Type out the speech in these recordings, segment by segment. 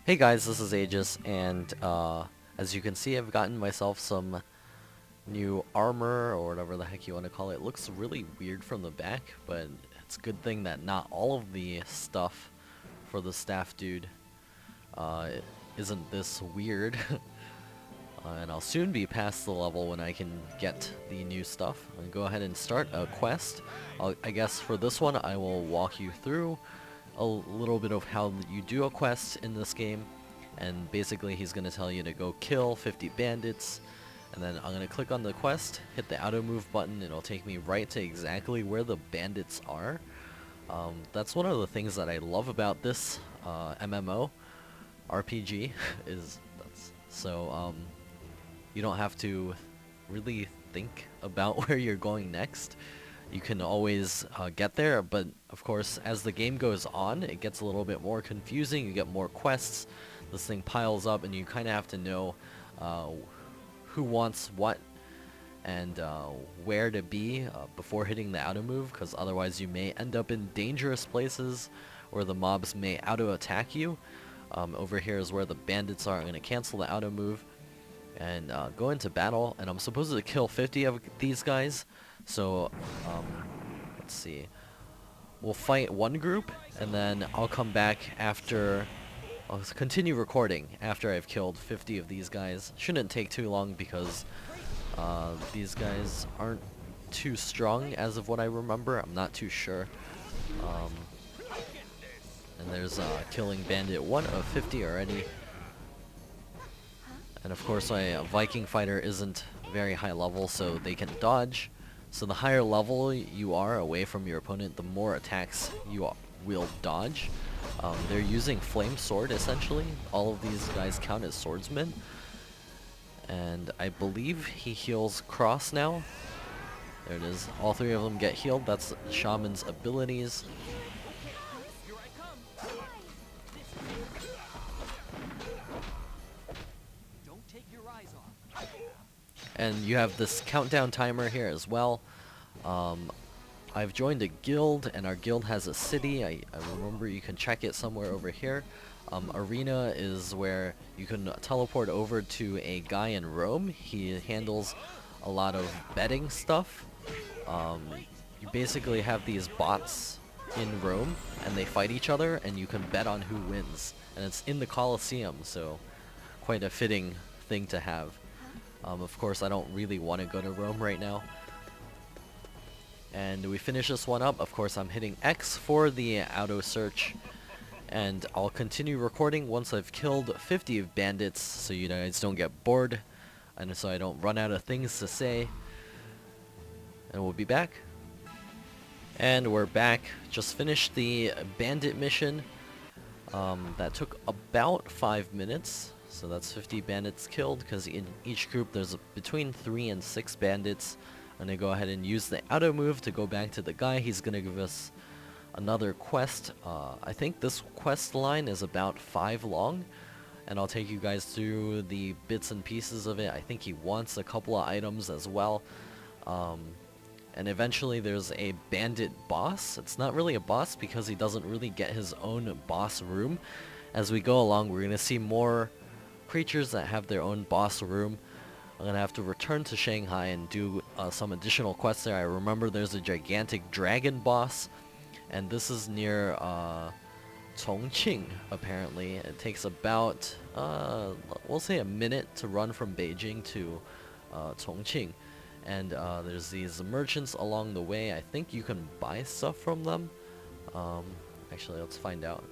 Hey guys, this is Aegis, and as you can see, I've gotten myself some new armor, or whatever the heck you want to call it. It looks really weird from the back, but it's a good thing that not all of the stuff for the staff dude uh, isn't this weird. And I'll soon be past the level when I can get the new stuff. I'm gonna go ahead and start a quest. I guess for this one, I will walk you through a little bit of how you do a quest in this game. And basically, he's gonna tell you to go kill 50 bandits. And then I'm gonna click on the quest, hit the auto move button, it'll take me right to exactly where the bandits are. That's one of the things that I love about this MMO RPG is you don't have to really think about where you're going next. You can always get there, but of course, as the game goes on, it gets a little bit more confusing. You get more quests, this thing piles up, and you kind of have to know uh, who wants what and where to be before hitting the auto move, because otherwise you may end up in dangerous places where the mobs may auto attack you. Over here is where the bandits are. I'm going to cancel the auto move and go into battle, and I'm supposed to kill 50 of these guys. So let's see, we'll fight one group, and then I'll come back after. I'll continue recording after I've killed 50 of these guys. Shouldn't take too long because these guys aren't too strong as of what I remember. I'm not too sure. Um, and there's killing bandit 1 of 50 already. And of course, a Viking fighter isn't very high level, so they can dodge. So the higher level you are away from your opponent, the more attacks you will dodge. They're using Flame Sword, essentially. All of these guys count as swordsmen. And I believe he heals Cross now. There it is. All three of them get healed. That's Shaman's abilities. And you have this countdown timer here as well. I've joined a guild, and our guild has a city. I remember you can check it somewhere over here. Arena is where you can teleport over to a guy in Rome. He handles a lot of betting stuff. You basically have these bots in Rome, and they fight each other, and you can bet on who wins. And it's in the Colosseum, so quite a fitting thing to have. Of course, I don't really want to go to Rome right now. And we finish this one up. Of course, I'm hitting X for the auto search. And I'll continue recording once I've killed 50 bandits, so you guys don't get bored. And so I don't run out of things to say. And we'll be back. And we're back. Just finished the bandit mission. That took about 5 minutes. So that's 50 bandits killed, because in each group there's between 3 and 6 bandits. I'm going to go ahead and use the auto move to go back to the guy. He's going to give us another quest. I think this quest line is about 5 long, and I'll take you guys through the bits and pieces of it. I think he wants a couple of items as well. And eventually there's a bandit boss. It's not really a boss because he doesn't really get his own boss room. As we go along, we're going to see more creatures that have their own boss room. I'm gonna have to return to Shanghai and do some additional quests there. I remember there's a gigantic dragon boss, and this is near Chongqing, apparently. It takes about, we'll say a minute to run from Beijing to Chongqing. And there's these merchants along the way. I think you can buy stuff from them. Actually, let's find out.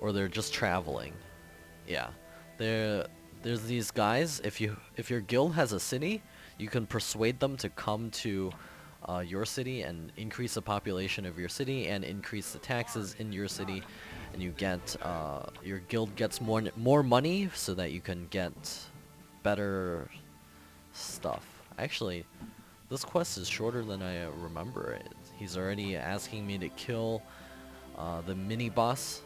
Or they're just traveling. Yeah. There's these guys. If your guild has a city, you can persuade them to come to your city and increase the population of your city and increase the taxes in your city, and you get your guild gets more money so that you can get better stuff. Actually, this quest is shorter than I remember it. He's already asking me to kill the mini boss.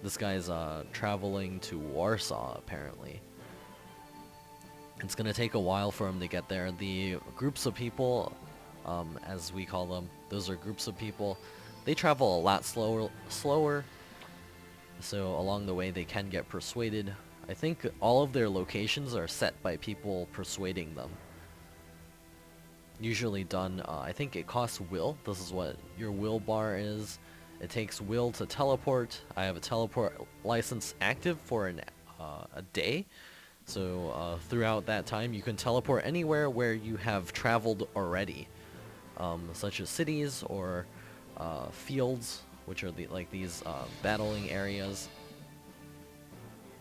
This guy's traveling to Warsaw, apparently. It's gonna take a while for him to get there. The groups of people, as we call them, those are groups of people. They travel a lot slower. So along the way they can get persuaded. I think all of their locations are set by people persuading them. Usually done, I think it costs will. This is what your will bar is. It takes will to teleport. I have a teleport license active for a day. So throughout that time you can teleport anywhere where you have traveled already. Such as cities or fields, which are like these battling areas.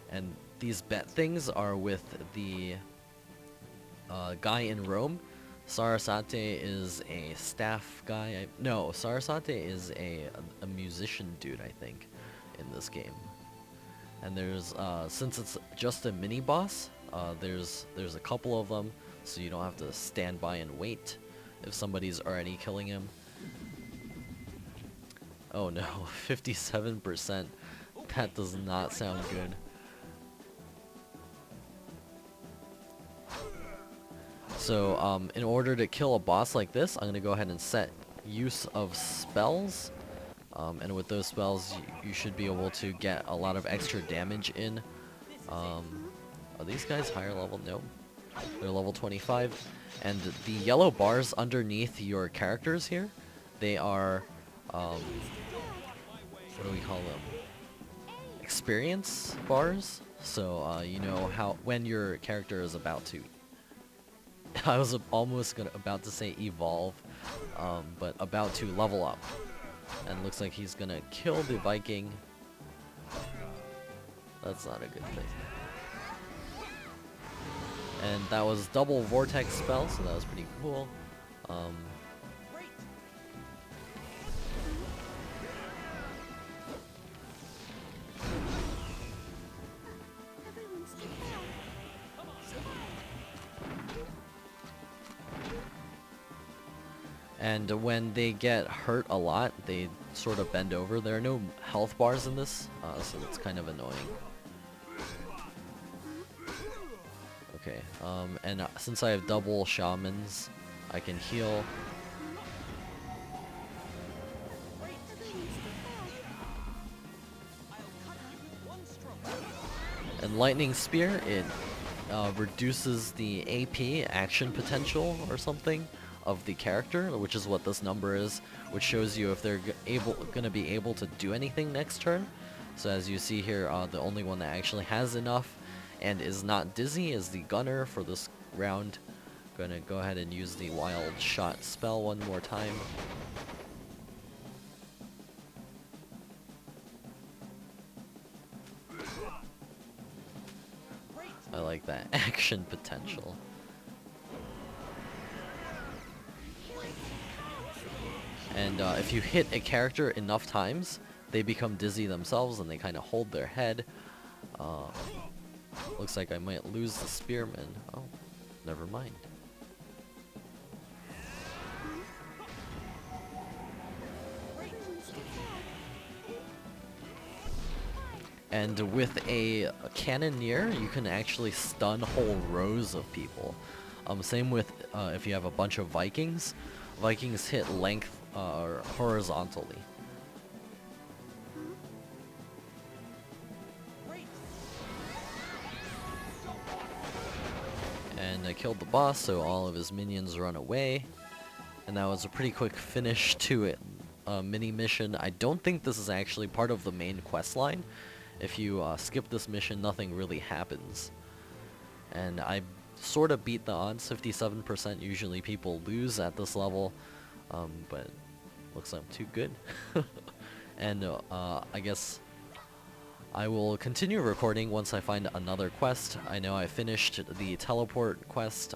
And these bet things are with the guy in Rome. Sarasate is a staff guy. No, Sarasate is a musician dude, I think, in this game. And there's since it's just a mini boss, there's a couple of them, so you don't have to stand by and wait if somebody's already killing him. Oh no, 57%. That does not sound good. So, in order to kill a boss like this, I'm gonna go ahead and set use of spells. And with those spells, you should be able to get a lot of extra damage in. Are these guys higher level? No. They're level 25. And the yellow bars underneath your characters here, they are, what do we call them? Experience bars. So, you know how, when your character is about to I was almost about to say evolve, but about to level up. And looks like he's gonna kill the Viking. That's not a good thing. And that was double vortex spell, so that was pretty cool. And when they get hurt a lot, they sort of bend over. There are no health bars in this, so that's kind of annoying. Okay, and since I have double shamans, I can heal. And Lightning Spear, it reduces the AP action potential or something of the character, which is what this number is, which shows you if they're gonna be able to do anything next turn. So as you see here, the only one that actually has enough and is not dizzy is the gunner for this round. Gonna go ahead and use the wild shot spell one more time. I like that action potential. And if you hit a character enough times, they become dizzy themselves and they kind of hold their head. Looks like I might lose the spearman. Oh, never mind. And with a cannoneer, you can actually stun whole rows of people. Same with if you have a bunch of Vikings. Vikings hit length horizontally. And I killed the boss, so all of his minions run away. And that was a pretty quick finish to it. Mini mission. I don't think this is actually part of the main quest line. If you skip this mission, nothing really happens. And I sort of beat the odds. 57% usually people lose at this level, but looks like I'm too good. And I guess I will continue recording once I find another quest. I know I finished the teleport quest.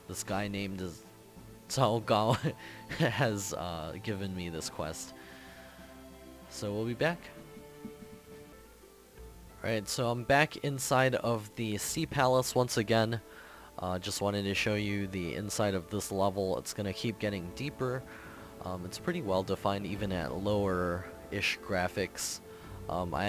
This guy named Cao Gao has given me this quest. So we'll be back. Alright, so I'm back inside of the Sea Palace once again. Just wanted to show you the inside of this level. It's gonna keep getting deeper. It's pretty well defined even at lower-ish graphics. I